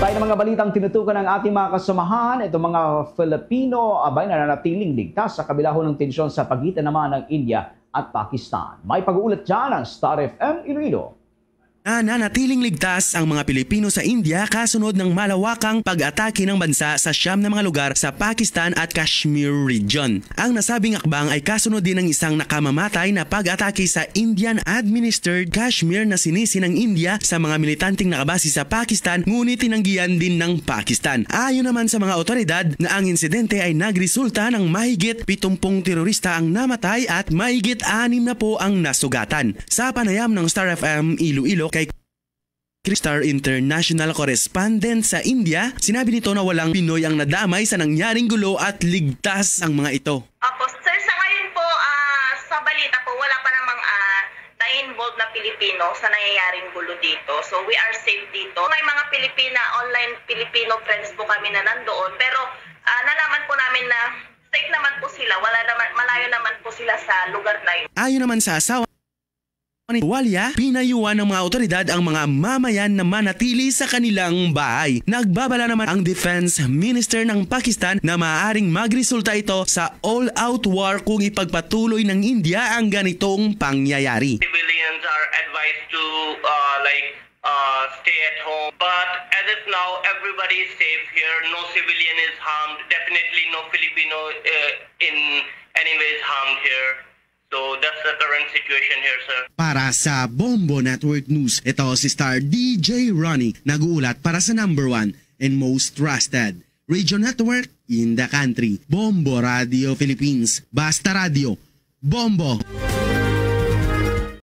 Tayo ng mga balitang tinutukan ng ating mga kasamahan. Ito mga Filipino abay nananatiling ligtas sa kabila ng tensyon sa pagitan naman ng India at Pakistan. May pag-uulat dyan ang Star FM Iloilo. Nanatiling ligtas ang mga Pilipino sa India kasunod ng malawakang pag-atake ng bansa sa siyam na mga lugar sa Pakistan at Kashmir region. Ang nasabing akbang ay kasunod din ng isang nakamamatay na pag-atake sa Indian-administered Kashmir na sinisi ng India sa mga militanteng nakabase sa Pakistan ngunit tinanggihan din ng Pakistan. Ayon naman sa mga otoridad na ang insidente ay nagresulta ng mahigit 70 terorista ang namatay at mahigit 6 na po ang nasugatan. Sa panayam ng Star FM Iloilo kay Star International Correspondent sa India, sinabi nito na walang Pinoy ang nadamay sa nangyaring gulo at ligtas ang mga ito. Opo, sir, sa ngayon po, sa balita po, wala pa namang na-involved na Pilipino sa nangyayaring gulo dito. So, we are safe dito. May mga online Filipino friends po kami na nandoon, pero nalaman po namin na safe naman po sila. Malayo naman po sila sa lugar na yun. Ayon naman sa asawa Walya, pinayuhan ng mga otoridad ang mga mamayan na manatili sa kanilang bahay. Nagbabala naman ang Defense Minister ng Pakistan na maaaring magresulta ito sa all-out war kung ipagpatuloy ng India ang ganitong pangyayari. Civilians are advised to stay at home, but as of now, everybody is safe here. No civilian is harmed. Definitely no Filipino in any way is harmed here. So that's the current situation here, sir. Para sa Bombo Network News, ito si Star DJ Ronnie, nag-uulat para sa number 1 and most trusted radio network in the country, Bombo Radio Philippines. Basta Radio, Bombo!